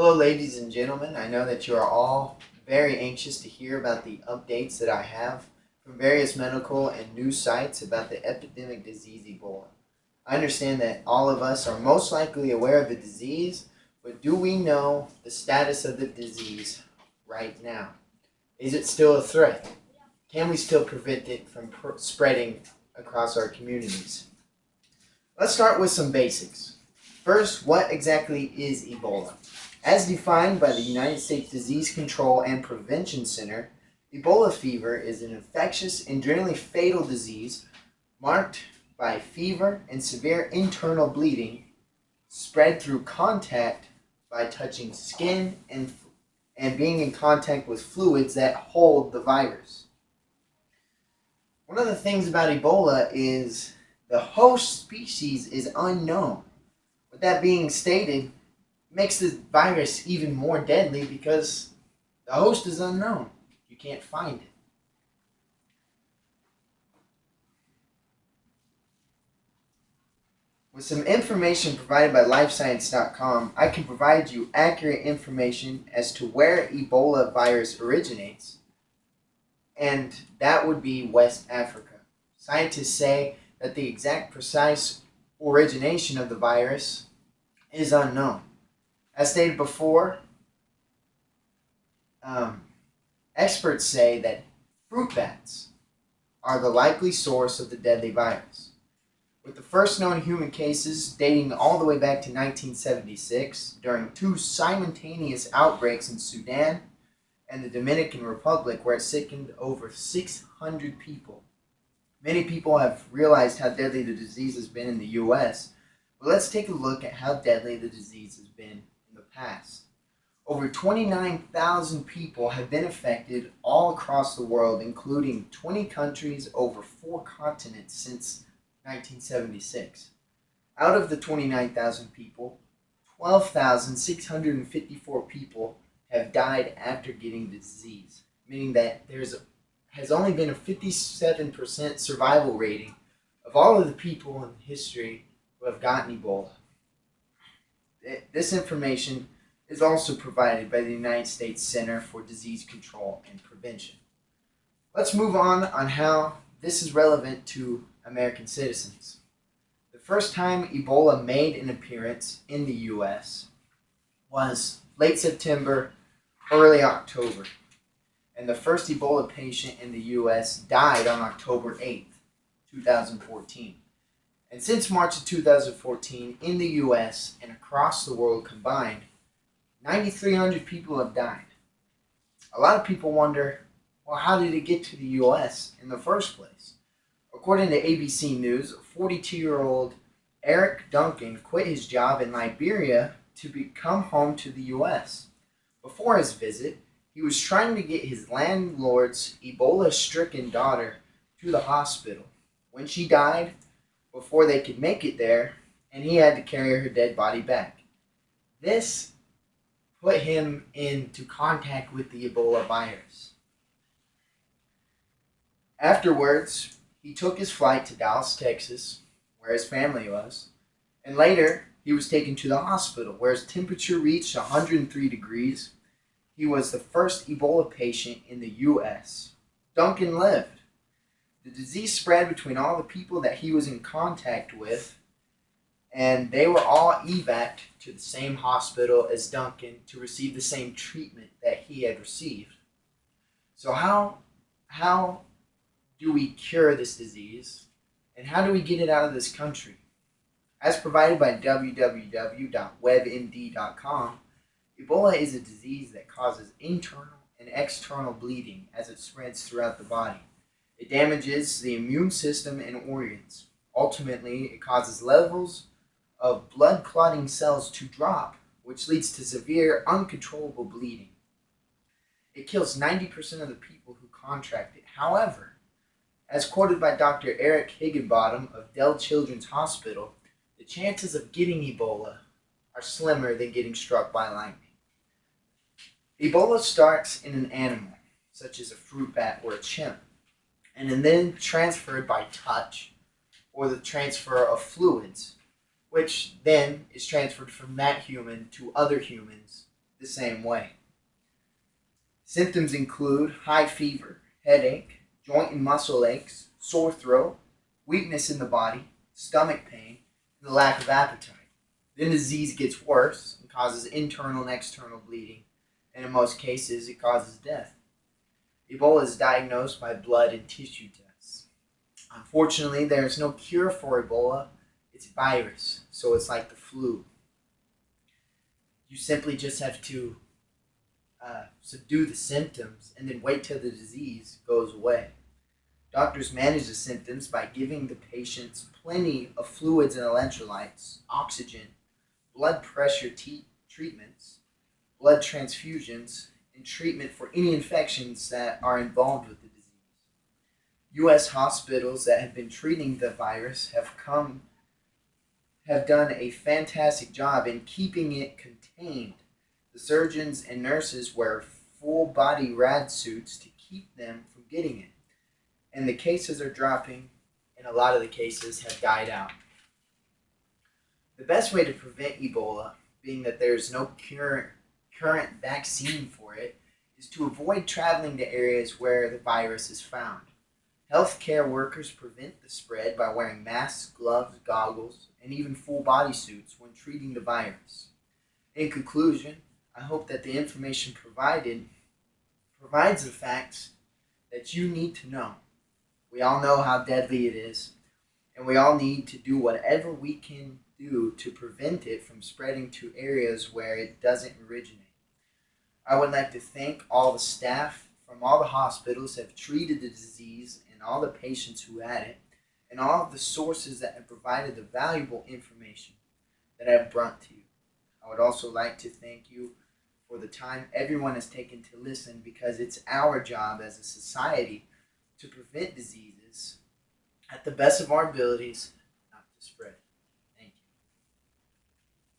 Hello, ladies and gentlemen. I know that you are all very anxious to hear about the updates that I have from various medical and news sites about the epidemic disease Ebola. I understand that all of us are most likely aware of the disease, but do we know the status of the disease right now? Is it still a threat? Can we still prevent it from spreading across our communities? Let's start with some basics. First, what exactly is Ebola? As defined by the United States Disease Control and Prevention Center, Ebola fever is an infectious and generally fatal disease marked by fever and severe internal bleeding spread through contact by touching skin and being in contact with fluids that hold the virus. One of the things about Ebola is the host species is unknown. With that being stated, makes the virus even more deadly because the host is unknown. You can't find it. With some information provided by lifescience.com, I can provide you accurate information as to where Ebola virus originates, and that would be West Africa. Scientists say that the exact precise origination of the virus is unknown. As stated before, experts say that fruit bats are the likely source of the deadly virus, with the first known human cases dating all the way back to 1976 during two simultaneous outbreaks in Sudan and the Dominican Republic, where it sickened over 600 people. Many people have realized how deadly the disease has been in the U.S., but let's take a look at how deadly the disease has been in the past. Over 29,000 people have been affected all across the world, including 20 countries over 4 continents since 1976. Out of the 29,000 people, 12,654 people have died after getting the disease, meaning that has only been a 57% survival rating of all of the people in history who have gotten Ebola. This information is also provided by the United States Center for Disease Control and Prevention. Let's move on how this is relevant to American citizens. The first time Ebola made an appearance in the U.S. was late September, early October, and the first Ebola patient in the U.S. died on October 8th, 2014. And since March of 2014, in the U.S. and across the world combined, 9,300 people have died. A lot of people wonder, well, how did it get to the U.S. in the first place? According to ABC News, 42-year-old Eric Duncan quit his job in Liberia to come home to the U.S. Before his visit, he was trying to get his landlord's Ebola-stricken daughter to the hospital. When she died, before they could make it there, and he had to carry her dead body back. This put him into contact with the Ebola virus. Afterwards, he took his flight to Dallas, Texas, where his family was, and later he was taken to the hospital, where his temperature reached 103 degrees. He was the first Ebola patient in the U.S. Duncan lived. The disease spread between all the people that he was in contact with, and they were all evac'd to the same hospital as Duncan to receive the same treatment that he had received. So how do we cure this disease, and how do we get it out of this country? As provided by www.webmd.com, Ebola is a disease that causes internal and external bleeding as it spreads throughout the body. It damages the immune system and organs. Ultimately, it causes levels of blood clotting cells to drop, which leads to severe, uncontrollable bleeding. It kills 90% of the people who contract it. However, as quoted by Dr. Eric Higginbottom of Dell Children's Hospital, the chances of getting Ebola are slimmer than getting struck by lightning. Ebola starts in an animal, such as a fruit bat or a chimp, and then transferred by touch or the transfer of fluids, which then is transferred from that human to other humans the same way. Symptoms include high fever, headache, joint and muscle aches, sore throat, weakness in the body, stomach pain, and the lack of appetite. Then the disease gets worse and causes internal and external bleeding, and in most cases, it causes death. Ebola is diagnosed by blood and tissue tests. Unfortunately, there is no cure for Ebola. It's a virus, so it's like the flu. You simply just have to subdue the symptoms and then wait till the disease goes away. Doctors manage the symptoms by giving the patients plenty of fluids and electrolytes, oxygen, blood pressure treatments, blood transfusions, and treatment for any infections that are involved with the disease. U.S. hospitals that have been treating the virus have done a fantastic job in keeping it contained. The surgeons and nurses wear full body rad suits to keep them from getting it. And the cases are dropping, and a lot of the cases have died out. The best way to prevent Ebola, being that there is no current vaccine for it, is to avoid traveling to areas where the virus is found. Healthcare workers prevent the spread by wearing masks, gloves, goggles, and even full body suits when treating the virus. In conclusion, I hope that the information provided provides the facts that you need to know. We all know how deadly it is, and we all need to do whatever we can do to prevent it from spreading to areas where it doesn't originate. I would like to thank all the staff from all the hospitals that have treated the disease and all the patients who had it, and all of the sources that have provided the valuable information that I have brought to you. I would also like to thank you for the time everyone has taken to listen, because it's our job as a society to prevent diseases at the best of our abilities, not to spread.